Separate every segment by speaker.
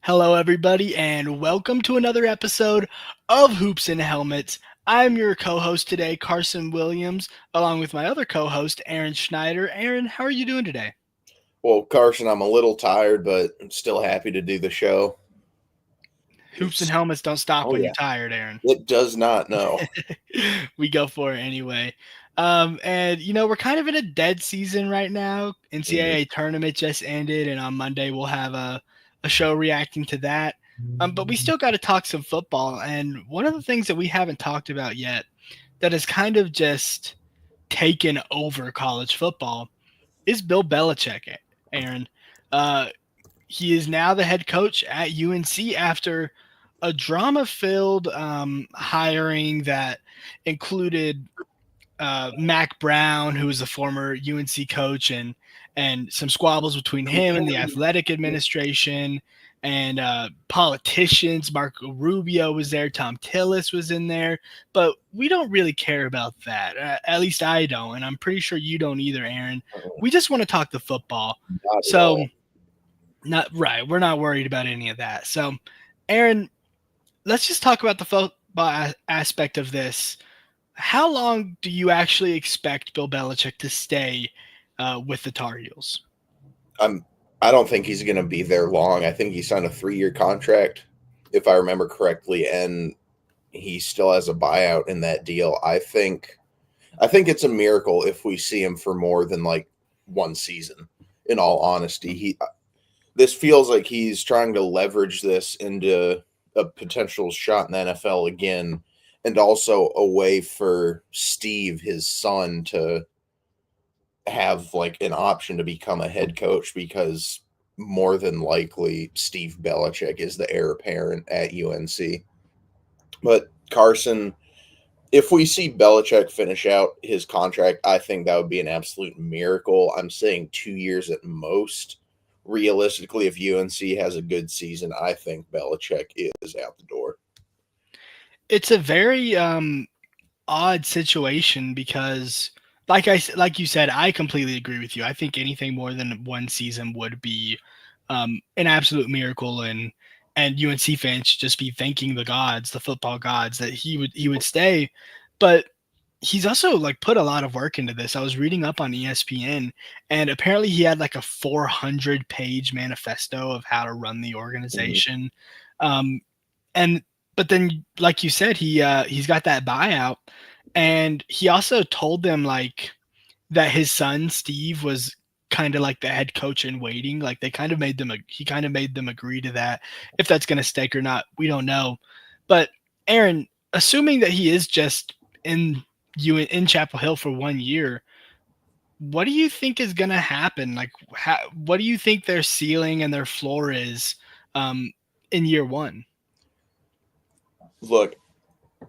Speaker 1: Hello, everybody, and welcome to another episode of Hoops and Helmets. I'm your co host today, Carson Williams, along with my other co host, Aaron Schneider. Aaron, how are you doing today?
Speaker 2: Well, Carson, I'm a little tired, but I'm still happy to do the show.
Speaker 1: Hoops and
Speaker 2: It's,
Speaker 1: Helmets don't stop
Speaker 2: oh,
Speaker 1: when you're
Speaker 2: yeah.
Speaker 1: tired, Aaron.
Speaker 2: It does not know.
Speaker 1: We go for it anyway. We're kind of in a dead season right now. NCAA tournament just ended, and on Monday we'll have a show reacting to that. But we still got to talk some football. And one of the things that we haven't talked about yet that has kind of just taken over college football is Bill Belichick, Aaron. Uh, he is now the head coach at UNC after a drama-filled hiring that included Mac Brown, who was a former UNC coach, and some squabbles between him and the athletic administration and politicians. Marco Rubio was there, Tom Tillis was in there, but we don't really care about that. At least I don't, and I'm pretty sure you don't either, Aaron. We just want to talk the football.
Speaker 2: Not at
Speaker 1: So,
Speaker 2: all.
Speaker 1: not right. We're not worried about any of that. So, Aaron, let's just talk about the football aspect of this. How long do you actually expect Bill Belichick to stay with the Tar Heels?
Speaker 2: I don't think he's going to be there long. I think he signed a 3-year contract, if I remember correctly, and he still has a buyout in that deal. I think it's a miracle if we see him for more than like one season. In all honesty, this feels like he's trying to leverage this into a potential shot in the NFL again, and also a way for Steve, his son, to have like an option to become a head coach because more than likely Steve Belichick is the heir apparent at UNC. But Carson, if we see Belichick finish out his contract, I think that would be an absolute miracle. I'm saying 2 years at most. Realistically, if UNC has a good season, I think Belichick is out the door.
Speaker 1: It's a very odd situation because, like you said, I completely agree with you. I think anything more than one season would be an absolute miracle, and UNC fans should just be thanking the gods, the football gods, that he would stay. But he's also like put a lot of work into this. I was reading up on ESPN, and apparently he had like a 400-page manifesto of how to run the
Speaker 2: Mhm.
Speaker 1: organization. Um, and but then, like you said, he's got that buyout, and he also told them like that his son Steve was kind of like the head coach in waiting. Like they kind of made them he kind of made them agree to that. If that's going to stick or not, we don't know. But Aaron, assuming that he is just in Chapel Hill for 1 year, what do you think is going to happen? Like, what do you think their ceiling and their floor is um, in year one?
Speaker 2: Look,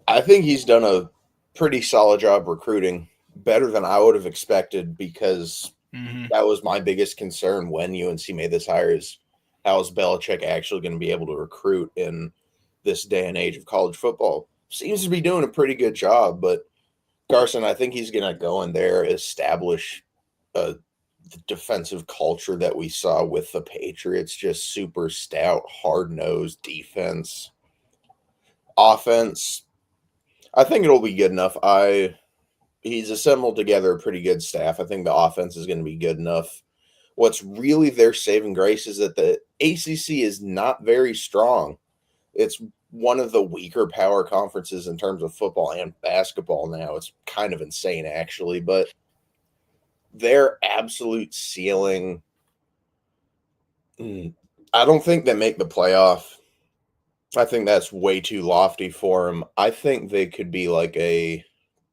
Speaker 2: I think he's done a pretty solid job recruiting, better than I would have expected because
Speaker 1: Hmm.
Speaker 2: that was my biggest concern when UNC made this hire is how is Belichick actually going to be able to recruit in this day and age of college football? Seems to be doing a pretty good job, but Carson, I think he's going to go in there, establish a defensive culture that we saw with the Patriots, just super stout, hard-nosed defense. Offense, I think it'll be good enough. He's assembled together a pretty good staff. I think the offense is going to be good enough. What's really their saving grace is that the ACC is not very strong. It's one of the weaker power conferences in terms of football and basketball now. It's kind of insane, actually, but their absolute ceiling, I don't think they make the playoff. I think that's way too lofty for them. I think they could be like a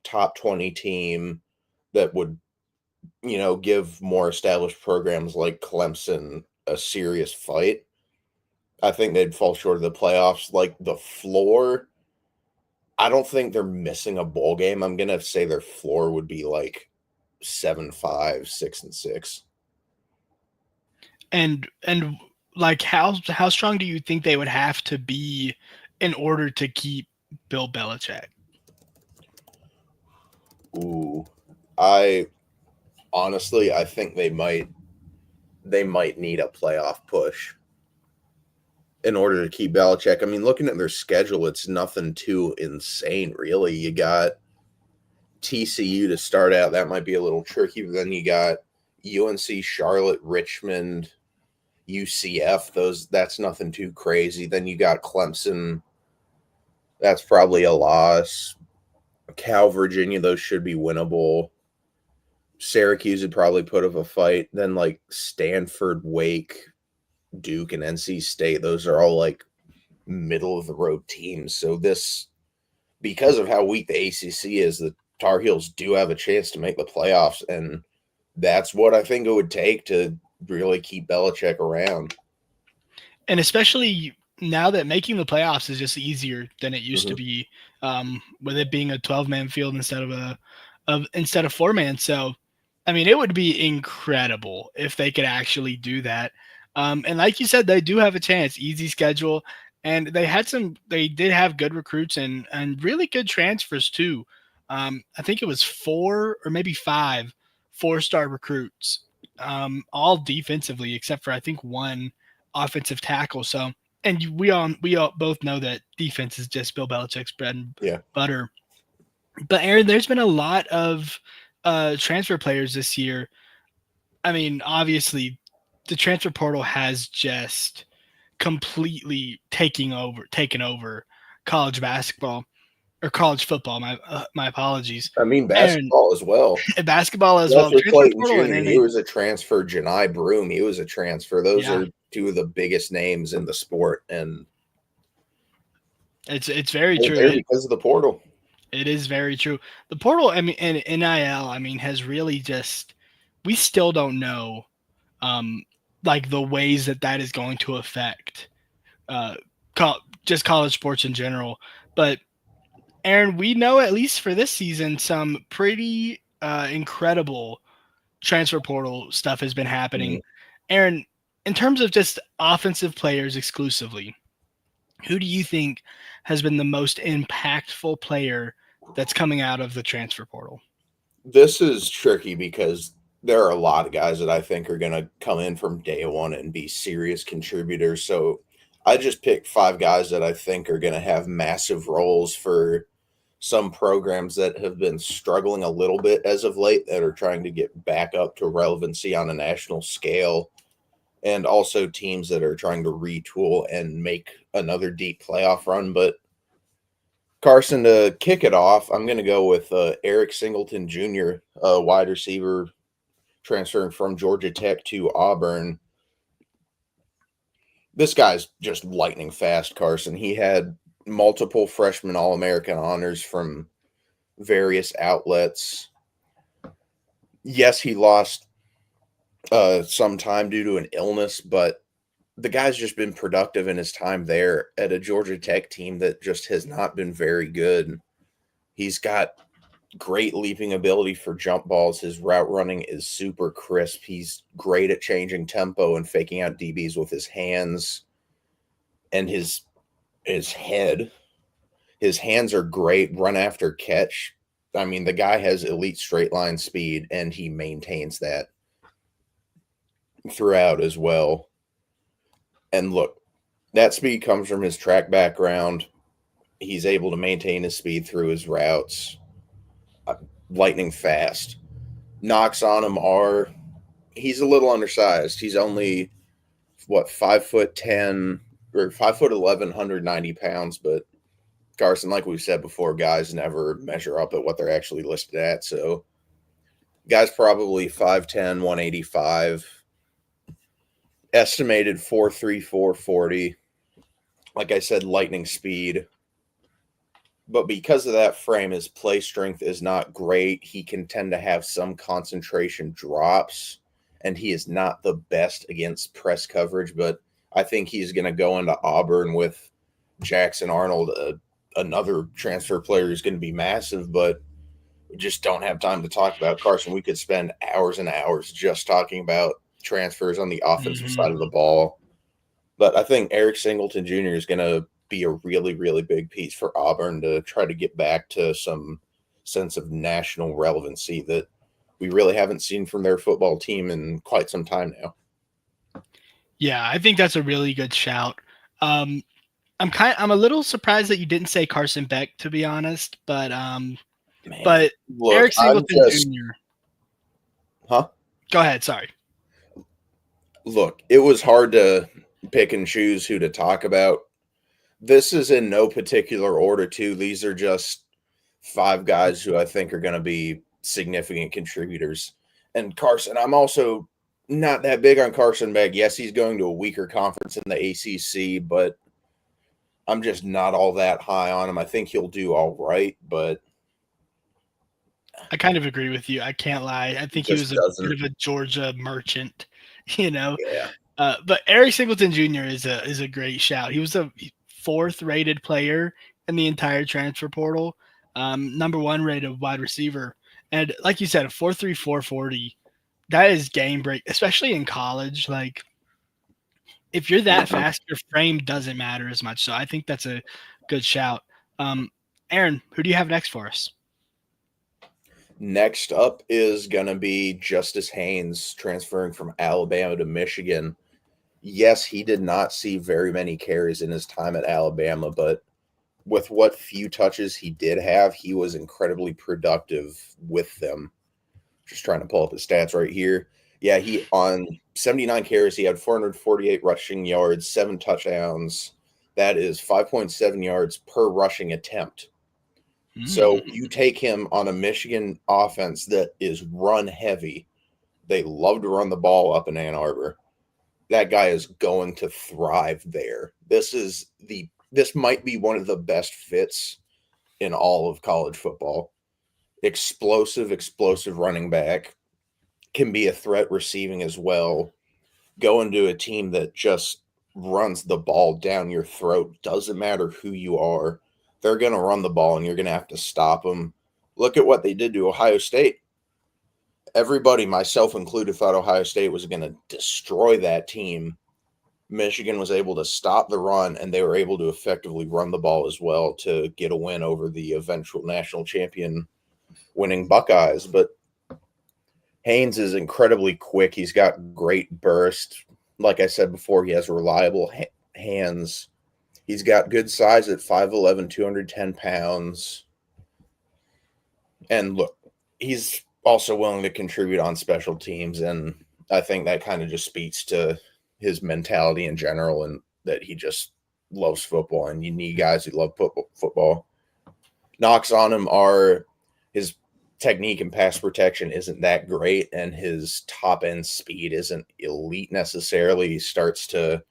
Speaker 2: top 20 team that would give more established programs like Clemson a serious fight. I think they'd fall short of the playoffs. Like the floor, I don't think they're missing a bowl game. I'm gonna say their floor would be like 7-5, 6-6.
Speaker 1: And like how strong do you think they would have to be in order to keep Bill Belichick?
Speaker 2: Ooh, I honestly, I think they might need a playoff push. in order to keep Belichick. I mean, looking at their schedule, it's nothing too insane, really. You got TCU to start out. That might be a little tricky, but then you got UNC, Charlotte, Richmond, UCF. That's nothing too crazy. Then you got Clemson. That's probably a loss. Cal, Virginia, those should be winnable. Syracuse would probably put up a fight. Then like Stanford, Wake, Duke, and NC State, those are all like middle of the road teams. So this, because of how weak the ACC is, the Tar Heels do have a chance to make the playoffs, and that's what I think it would take to really keep Belichick around.
Speaker 1: And especially now that making the playoffs is just easier than it used to
Speaker 2: Mm-hmm.
Speaker 1: be, with it being a 12-man field instead of 4-man. So, I mean, it would be incredible if they could actually do that. And like you said, they do have a chance. Easy schedule, and they did have good recruits and really good transfers too. I think it was 4 or maybe 5 4-star recruits, all defensively, except for I think one offensive tackle. So, and we all both know that defense is just Bill Belichick's bread and
Speaker 2: Yeah.
Speaker 1: butter. But Aaron, there's been a lot of transfer players this year. I mean, obviously, the transfer portal has just completely taken over college basketball or college football. My apologies.
Speaker 2: I mean,
Speaker 1: Aaron,
Speaker 2: basketball as well.
Speaker 1: basketball as well.
Speaker 2: Walter
Speaker 1: Transfer
Speaker 2: Clayton
Speaker 1: portal, and
Speaker 2: Jr.,
Speaker 1: then
Speaker 2: he was a transfer. Janai Broom, he was a transfer. Those
Speaker 1: yeah,
Speaker 2: are two of the biggest names in the sport, and
Speaker 1: it's very
Speaker 2: they're
Speaker 1: true.
Speaker 2: there because of the portal.
Speaker 1: It is very true. The portal, I mean, and NIL, I mean, has really just, we still don't know, um, like the ways that is going to affect, uh, just college sports in general. But Aaron, we know at least for this season, some pretty incredible transfer portal stuff has been happening.
Speaker 2: Mhm.
Speaker 1: Aaron, in terms of just offensive players exclusively, who do you think has been the most impactful player that's coming out of the transfer portal?
Speaker 2: This is tricky because there are a lot of guys that I think are going to come in from day one and be serious contributors. So I just picked 5 guys that I think are going to have massive roles for some programs that have been struggling a little bit as of late that are trying to get back up to relevancy on a national scale, and also teams that are trying to retool and make another deep playoff run. But Carson, to kick it off, I'm going to go with Eric Singleton Jr., a wide receiver transferring from Georgia Tech to Auburn. This guy's just lightning fast, Carson. He had multiple freshman All American honors from various outlets. Yes, he lost some time due to an illness, but the guy's just been productive in his time there at a Georgia Tech team that just has not been very good. He's got great leaping ability for jump balls. His route running is super crisp. He's great at changing tempo and faking out DBs with his hands and his head. His hands are great. Run after catch. I mean, the guy has elite straight line speed, and he maintains that throughout as well. And look, that speed comes from his track background. He's able to maintain his speed through his routes. Lightning fast. Knocks on him are he's a little undersized. He's only 5'10" or 5'11", 190 pounds. But Carson, like we've said before, guys never measure up at what they're actually listed at. So guy's probably 5'10", 185, estimated 4'3", 440. Like I said, lightning speed. But because of that frame, his play strength is not great. He can tend to have some concentration drops, and he is not the best against press coverage. But I think he's going to go into Auburn with Jackson Arnold, another transfer player who's going to be massive, but we just don't have time to talk about Carson. We could spend hours and hours just talking about transfers on the offensive
Speaker 1: Mm-hmm.
Speaker 2: side of the ball. But I think Eric Singleton Jr. is going to be a really, really big piece for Auburn to try to get back to some sense of national relevancy that we really haven't seen from their football team in quite some time now.
Speaker 1: Yeah, I think that's a really good shout. Um, I'm a little surprised that you didn't say Carson Beck, to be honest,
Speaker 2: Man,
Speaker 1: but
Speaker 2: look,
Speaker 1: Eric
Speaker 2: I'm
Speaker 1: Singleton
Speaker 2: just,
Speaker 1: Jr.
Speaker 2: huh?
Speaker 1: Go ahead. Sorry.
Speaker 2: Look, it was hard to pick and choose who to talk about. This is in no particular order, too. These are just five guys who I think are going to be significant contributors. And Carson, I'm also not that big on Carson Beck. Yes, he's going to a weaker conference in the ACC, but I'm just not all that high on him. I think he'll do all right, but
Speaker 1: I kind of agree with you. I can't lie. I
Speaker 2: he
Speaker 1: think he
Speaker 2: just
Speaker 1: was a bit
Speaker 2: doesn't.
Speaker 1: of a Georgia merchant, you know.
Speaker 2: Yeah.
Speaker 1: But Eric Singleton Jr. is a great shout. He was a fourth rated player in the entire transfer portal, number one rated wide receiver, and like you said, a 4.3 4.40. That is game break, especially in college. Like if you're that fast, your frame doesn't matter as much. So I think that's a good shout. Um, Aaron, who do you have next for us?
Speaker 2: Next up is going to be Justice Haynes transferring from Alabama to Michigan. Yes, he did not see very many carries in his time at Alabama, but with what few touches he did have, he was incredibly productive with them. Just trying to pull up his stats right here. Yeah, he on 79 carries, he had 448 rushing yards, 7 touchdowns. That is 5.7 yards per rushing attempt. So
Speaker 1: Mm.
Speaker 2: you take him on a Michigan offense that is run heavy. They love to run the ball up in Ann Arbor. That guy is going to thrive there. This might be one of the best fits in all of college football. Explosive running back, can be a threat receiving as well. Go into a team that just runs the ball down your throat. Doesn't matter who you are. They're going to run the ball and you're going to have to stop them. Look at what they did to Ohio State. Everybody, myself included, thought Ohio State was going to destroy that team. Michigan was able to stop the run, and they were able to effectively run the ball as well to get a win over the eventual national champion winning Buckeyes. But Haynes is incredibly quick. He's got great burst. Like I said before, he has reliable hands. He's got good size at 5'11", 210 pounds. And look, he's also willing to contribute on special teams. And I think that kind of just speaks to his mentality in general and that he just loves football. And you need guys who love football. Knocks on him are his technique and pass protection isn't that great, and his top end speed isn't elite necessarily. He starts to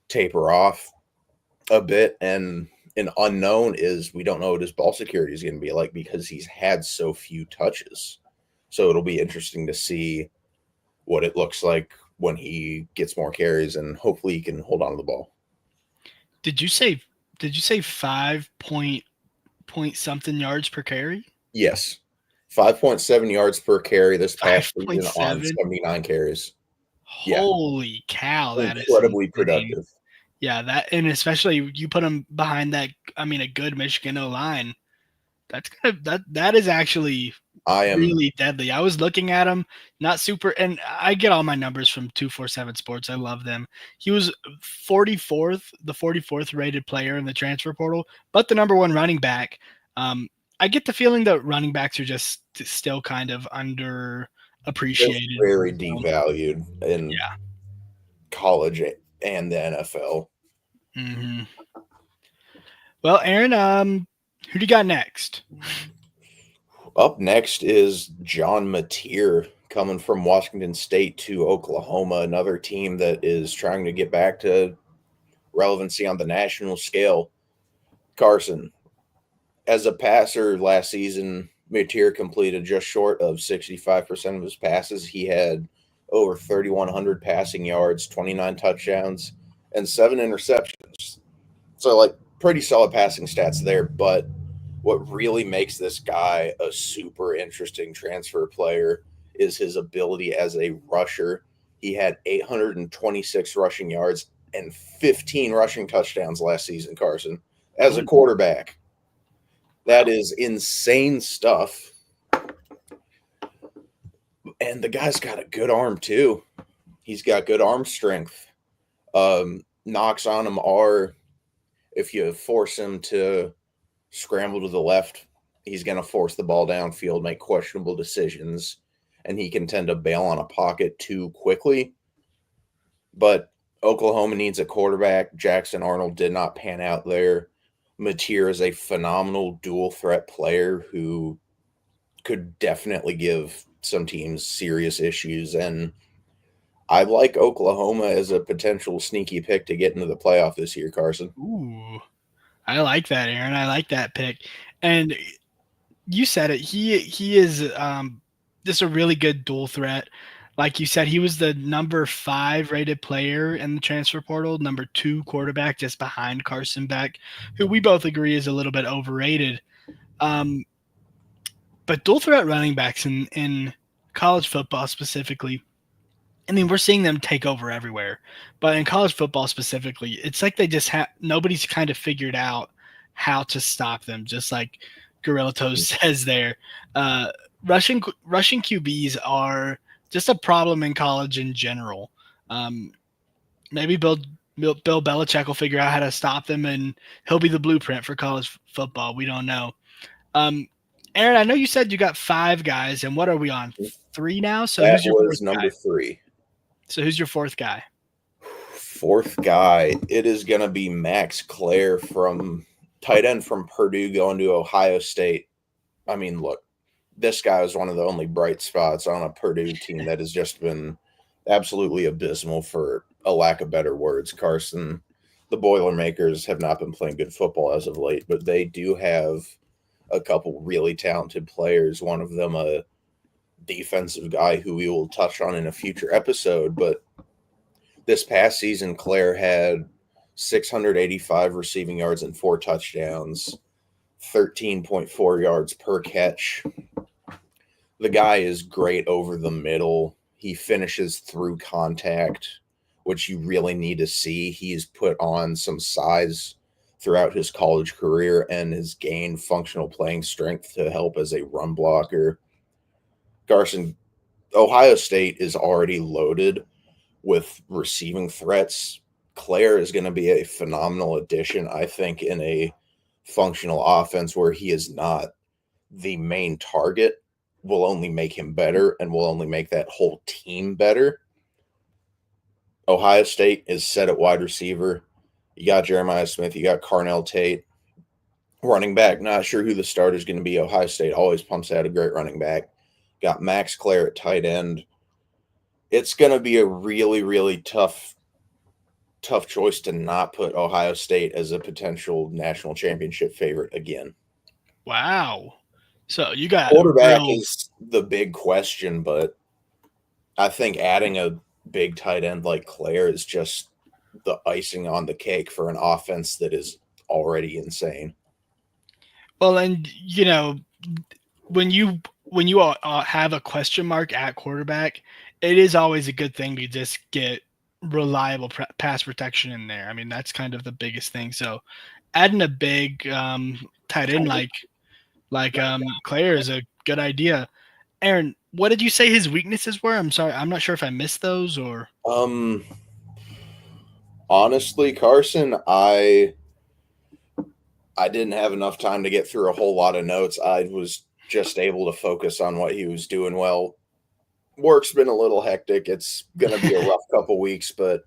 Speaker 2: taper off a bit, and an unknown is we don't know what his ball security is going to be like because he's had so few touches. So it'll be interesting to see what it looks like when he gets more carries, and hopefully he can hold on to the ball.
Speaker 1: Did you say did you say 5 point something yards per carry?
Speaker 2: Yes. 5.7 yards per carry this past season on
Speaker 1: 5.7.
Speaker 2: 79 carries. Yeah.
Speaker 1: Holy cow, that is
Speaker 2: Incredibly
Speaker 1: insane.
Speaker 2: productive.
Speaker 1: Yeah, that and especially you put him behind that. I mean, a good Michigan O line. That's kind of that is actually
Speaker 2: I am
Speaker 1: really deadly. I was looking at him, not super, and I get all my numbers from 247 Sports. I love them. He was 44th, the 44th rated player in the transfer portal, but the number one running back. I get the feeling that running backs are just still kind of
Speaker 2: just
Speaker 1: underappreciated.
Speaker 2: very devalued in
Speaker 1: Yeah.
Speaker 2: college and the NFL.
Speaker 1: Hmm. Well, Aaron, who do you got next?
Speaker 2: Up next is John Mateer coming from Washington State to Oklahoma, another team that is trying to get back to relevancy on the national scale. Carson, as a passer last season, Mateer completed just short of 65% of his passes. He had over 3,100 passing yards, 29 touchdowns, and 7 interceptions. So, like, pretty solid passing stats there. But what really makes this guy a super interesting transfer player is his ability as a rusher. He had 826 rushing yards and 15 rushing touchdowns last season, Carson, as a
Speaker 1: Oh,
Speaker 2: quarterback. That
Speaker 1: wow.
Speaker 2: is insane stuff. And the guy's got a good arm, too. He's got good arm strength. knocks on him are if you force him to scramble to the left, he's going to force the ball downfield, make questionable decisions, and he can tend to bail on a pocket too quickly. But Oklahoma needs a quarterback. Jackson Arnold did not pan out there. Mateer is a phenomenal dual threat player who could definitely give some teams serious issues. And I like Oklahoma as a potential sneaky pick to get into the playoff this year, Carson.
Speaker 1: Ooh, I like that, Aaron. I like that pick. And you said it. He is just a really good dual threat. Like you said, he was the number 5 rated player in the transfer portal, number 2 quarterback, just behind Carson Beck, who we both agree is a little bit overrated. Um, but dual threat running backs in college football specifically, I mean, we're seeing them take over everywhere, but in college football specifically, it's like they just have nobody's kind of figured out how to stop them. Just like Gorilla Toes says there, uh, rushing QBs are just a problem in college in general. Um, maybe Bill Belichick will figure out how to stop them, and he'll be the blueprint for college football. We don't know. Um, Aaron, I know you said you got 5 guys, and what are we on 3 now? So
Speaker 2: That
Speaker 1: who's your
Speaker 2: was
Speaker 1: fourth guy?
Speaker 2: number 3.
Speaker 1: So who's your 4th guy?
Speaker 2: Fourth guy, it is going to be Max Clare from tight end from Purdue going to Ohio State. I mean, look, this guy is one of the only bright spots on a Purdue team that has just been absolutely abysmal for a lack of better words. Carson, the Boilermakers have not been playing good football as of late, but they do have a couple really talented players. One of them a defensive guy who we will touch on in a future episode, but this past season, Claire had 685 receiving yards and 4 touchdowns, 13.4 yards per catch. The guy is great over the middle. He finishes through contact, which you really need to see. He's put on some size throughout his college career and has gained functional playing strength to help as a run blocker. Carson, Ohio State is already loaded with receiving threats. Claire is going to be a phenomenal addition, I think, in a functional offense where he is not the main target. Will only make him better and will only make that whole team better. Ohio State is set at wide receiver. You got Jeremiah Smith. You got Carnell Tate. Running back, not sure who the starter is going to be. Ohio State always pumps out a great running back. Got Max Clare at tight end. It's going to be a really, really tough choice to not put Ohio State as a potential national championship favorite again.
Speaker 1: Wow. So you got
Speaker 2: Quarterback
Speaker 1: real.
Speaker 2: is the big question, but I think adding a big tight end like Claire is just the icing on the cake for an offense that is already insane.
Speaker 1: Well, and when you have a question mark at quarterback, it is always a good thing to just get reliable pass protection in there. I mean, that's kind of the biggest thing. So adding a big tight end like Claire is a good idea. Aaron, what did you say his weaknesses were? I'm sorry, I'm not sure if I missed those or.
Speaker 2: Um, honestly, Carson, I didn't have enough time to get through a whole lot of notes. I was just able to focus on what he was doing well. Work's been a little hectic. It's going to be a rough couple weeks, but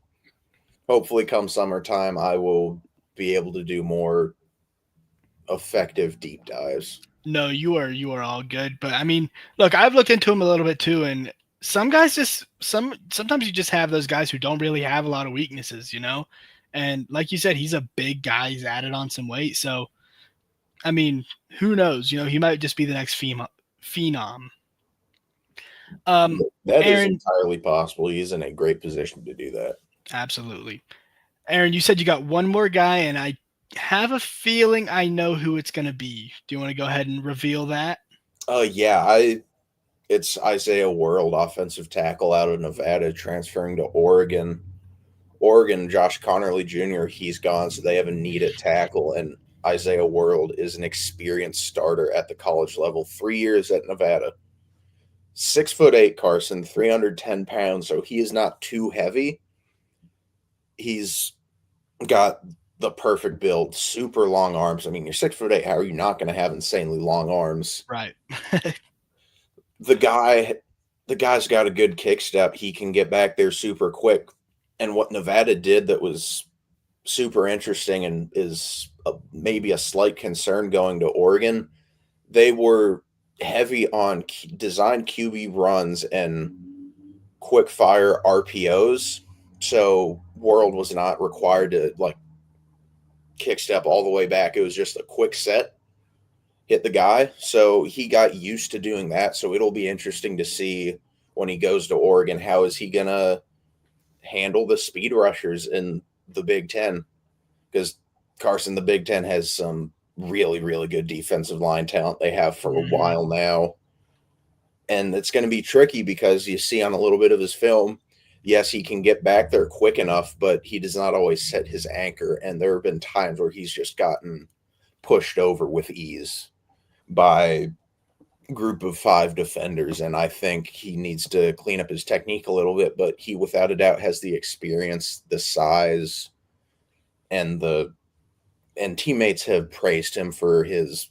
Speaker 2: hopefully come summertime I will be able to do more effective deep dives.
Speaker 1: No, you are all good. But I mean, look, I've looked into him a little bit too, and some guys sometimes you just have those guys who don't really have a lot of weaknesses. And like you said, he's a big guy. He's added on some weight, so I mean, who knows? He might just be the next phenom.
Speaker 2: That is
Speaker 1: Aaron,
Speaker 2: entirely possible. He's in a great position to do that.
Speaker 1: absolutely. Aaron, you said you got one more guy, and I have a feeling I know who it's going to be. Do you want to go ahead and reveal that?
Speaker 2: Yeah, it's Isaiah World, offensive tackle out of Nevada, transferring to Oregon. Oregon, Josh Connerly Jr., he's gone, so they have a need at tackle, and Isaiah World is an experienced starter at the college level. 3 years at Nevada. 6'8", Carson, 310 pounds, so he is not too heavy. He's got the perfect build, super long arms. I mean, you're 6'8". How are you not going to have insanely long arms?
Speaker 1: Right.
Speaker 2: The guy, the guy's got a good kick step. He can get back there super quick. And what Nevada did that was super interesting and is maybe a slight concern going to Oregon, they were heavy on design QB runs and quick fire RPOs. So World was not required to like kick step all the way back. It was just a quick set, hit the guy. So he got used to doing that. So it'll be interesting to see when he goes to Oregon, how is he gonna handle the speed rushers in the Big Ten? Because Carson, the Big Ten has some really, really good defensive line talent. They have for a
Speaker 1: Mhm.
Speaker 2: while now. And it's going to be tricky because you see on a little bit of his film, yes, he can get back there quick enough, but he does not always set his anchor. And there have been times where he's just gotten pushed over with ease by group of 5 defenders. And I think he needs to clean up his technique a little bit, but he without a doubt has the experience, the size, and the and teammates have praised him for his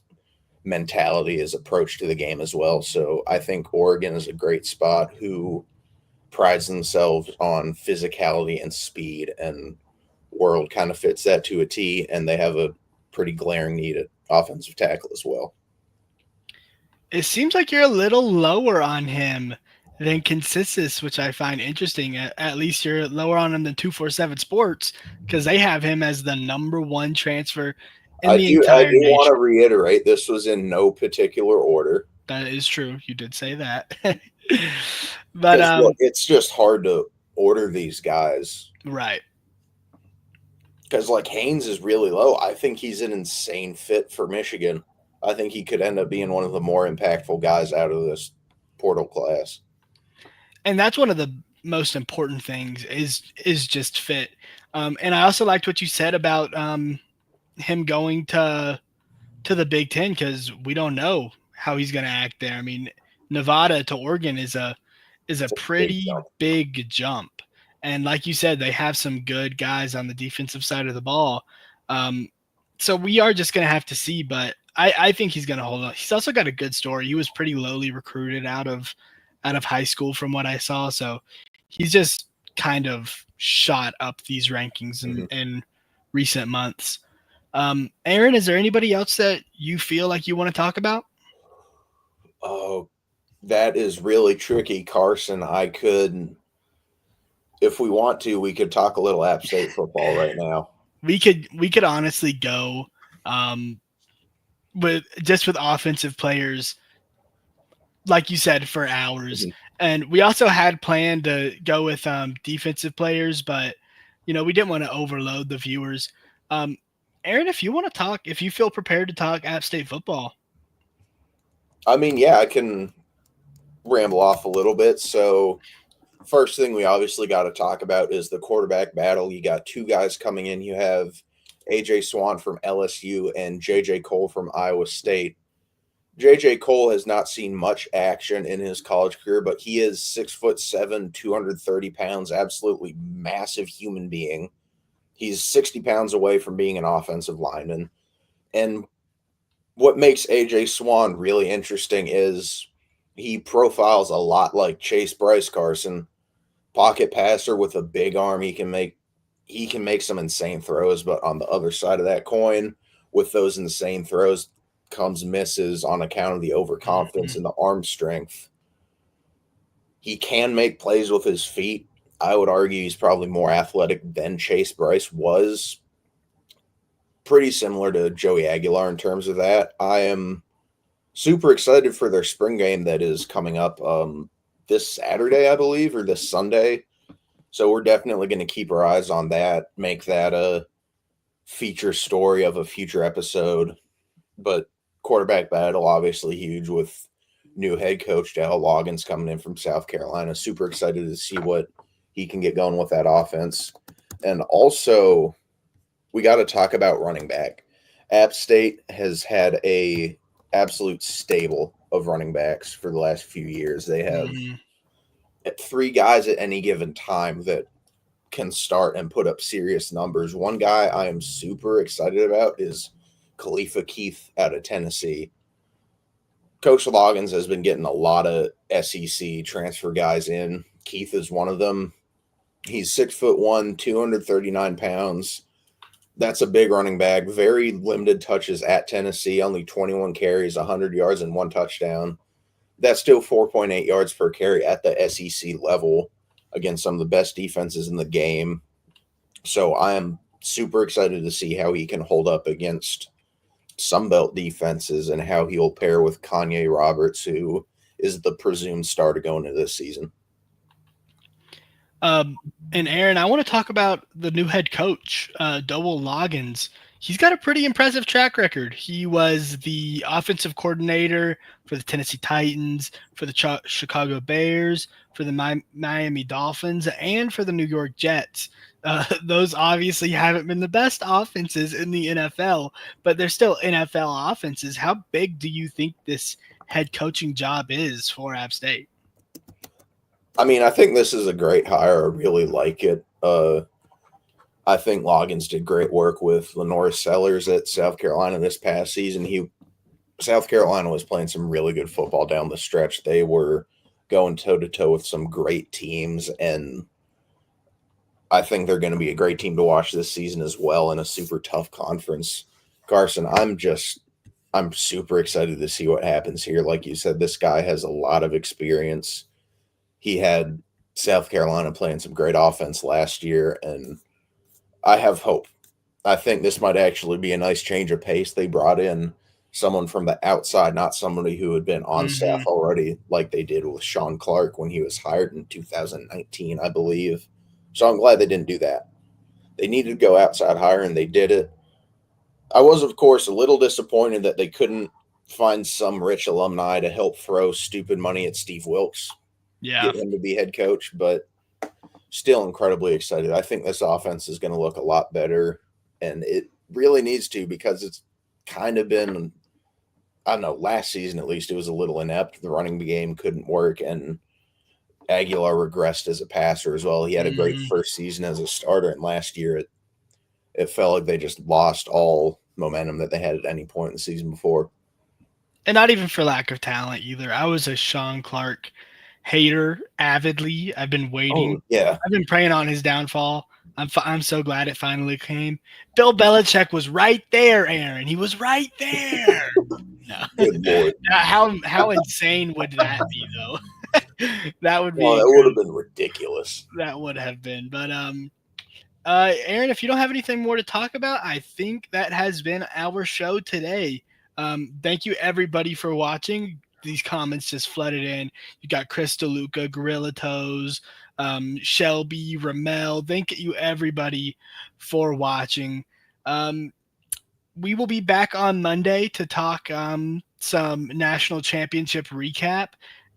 Speaker 2: mentality, his approach to the game as well. So I think Oregon is a great spot who prides themselves on physicality and speed, and World kind of fits that to a T, and they have a pretty glaring need at offensive tackle as well.
Speaker 1: It seems like you're a little lower on him than Consensus, which I find interesting. At least you're lower on him than 247 Sports because they have him as the number one transfer in the
Speaker 2: I
Speaker 1: entire
Speaker 2: do want
Speaker 1: nation.
Speaker 2: to reiterate this was in no particular order
Speaker 1: That is true. You did say that. But
Speaker 2: because look, it's just hard to order these guys
Speaker 1: right.
Speaker 2: because like Haynes is really low. I think he's an insane fit for Michigan. I think he could end up being one of the more impactful guys out of this portal class.
Speaker 1: And that's one of the most important things is just fit. And I also liked what you said about him going to the Big Ten because we don't know how he's going to act there. I mean, Nevada to Oregon is a
Speaker 2: It's a big
Speaker 1: pretty
Speaker 2: jump.
Speaker 1: big jump, and like you said, they have some good guys on the defensive side of the ball. Um, so we are just going to have to see, but I think he's going to hold on. He's also got a good story. He was pretty lowly recruited out of high school from what I saw, so he's just kind of shot up these rankings
Speaker 2: Mm-hmm.
Speaker 1: in recent months. Aaron, is there anybody else that you feel like you want to talk about?
Speaker 2: Oh, that is really tricky, Carson. I could, if we want to, we could talk a little App State football right now.
Speaker 1: We could honestly go um, with offensive players, like you said, for hours.
Speaker 2: Mm-hmm.
Speaker 1: And we also had planned to go with defensive players, but we didn't want to overload the viewers. Um, Aaron, if you want to talk, if you feel prepared to talk App State football,
Speaker 2: I mean, yeah, I can ramble off a little bit. So, first thing we obviously got to talk about is the quarterback battle. You got 2 guys coming in. You have AJ Swan from LSU and JJ Cole from Iowa State. JJ Cole has not seen much action in his college career, but he is 6'7", 230 pounds, absolutely massive human being. He's 60 pounds away from being an offensive lineman. And what makes AJ Swan really interesting is he profiles a lot like Chase Bryce Carson, pocket passer with a big arm. He can make some insane throws, but on the other side of that coin, with those insane throws comes misses on account of the overconfidence
Speaker 1: mm-hmm.
Speaker 2: and the arm strength. He can make plays with his feet. I would argue he's probably more athletic than Chase Bryce was. Pretty similar to Joey Aguilar in terms of that. I am super excited for their spring game that is coming up this Saturday, I believe, or this Sunday. So we're definitely going to keep our eyes on that, make that a feature story of a future episode. But quarterback battle, obviously huge with new head coach Dal Loggins coming in from South Carolina. Super excited to see what he can get going with that offense. And also, we got to talk about running back. App State has had a absolute stable of running backs for the last few years. They have
Speaker 1: Mm-hmm.
Speaker 2: 3 guys at any given time that can start and put up serious numbers. One guy I am super excited about is Khalifa Keith out of Tennessee. Coach Loggins has been getting a lot of SEC transfer guys in. Keith is one of them. He's 6'1", 239 pounds. That's a big running back. Very limited touches at Tennessee. Only 21 carries, 100 yards, and 1 touchdown. That's still 4.8 yards per carry at the SEC level against some of the best defenses in the game. So I am super excited to see how he can hold up against Sunbelt defenses and how he'll pair with Kanye Roberts, who is the presumed starter going into this season.
Speaker 1: And Aaron, I want to talk about the new head coach, Dowell Loggins. He's got a pretty impressive track record. He was the offensive coordinator for the Tennessee Titans, for the Chicago Bears, for the Miami Dolphins, and for the New York Jets. Those obviously haven't been the best offenses in the NFL, but they're still NFL offenses. How big do you think this head coaching job is for App State?
Speaker 2: I mean, I think this is a great hire. I really like it. I think Loggins did great work with Lenore Sellers at South Carolina this past season. South Carolina was playing some really good football down the stretch. They were going toe-to-toe with some great teams, and I think they're going to be a great team to watch this season as well in a super tough conference. Carson, I'm super excited to see what happens here. Like you said, this guy has a lot of experience. He had South Carolina playing some great offense last year, and I have hope. I think this might actually be a nice change of pace. They brought in someone from the outside, not somebody who had been on staff already, like they did with Sean Clark when he was hired in 2019, I believe. So I'm glad they didn't do that. They needed to go outside hire, and they did it. I was, of course, a little disappointed that they couldn't find some rich alumni to help throw stupid money at Steve Wilkes,
Speaker 1: Yeah.
Speaker 2: get him to be head coach, but still incredibly excited. I think this offense is going to look a lot better, and it really needs to, because it's kind of been, I don't know, last season at least, it was a little inept. The running game couldn't work, and Aguilar regressed as a passer as well. He had a great first season as a starter, and last year it felt like they just lost all momentum that they had at any point in the season before.
Speaker 1: And not even for lack of talent either. I was a Sean Clark hater avidly. I've been waiting.
Speaker 2: Oh, yeah.
Speaker 1: I've been praying on his downfall. I'm so glad it finally came. Bill Belichick was right there, Aaron. He was right there. No.
Speaker 2: Good Lord.
Speaker 1: How insane would that be, though? That would be
Speaker 2: Well, that would have been ridiculous.
Speaker 1: That would have been. But Aaron, if you don't have anything more to talk about, I think that has been our show today. Thank you everybody for watching. These comments just flooded in. You got Chris DeLuca, Gorilla Toes, Shelby, Ramel. Thank you everybody for watching. We will be back on Monday to talk some national championship recap.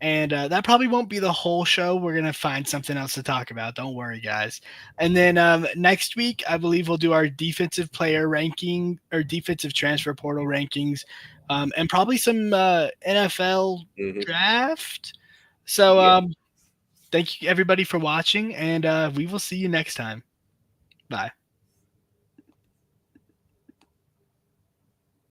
Speaker 1: And that probably won't be the whole show. We're going to find something else to talk about. Don't worry, guys. And then next week, I believe we'll do our defensive player ranking or defensive transfer portal rankings and probably some NFL draft. So thank you, everybody, for watching. And we will see you next time. Bye.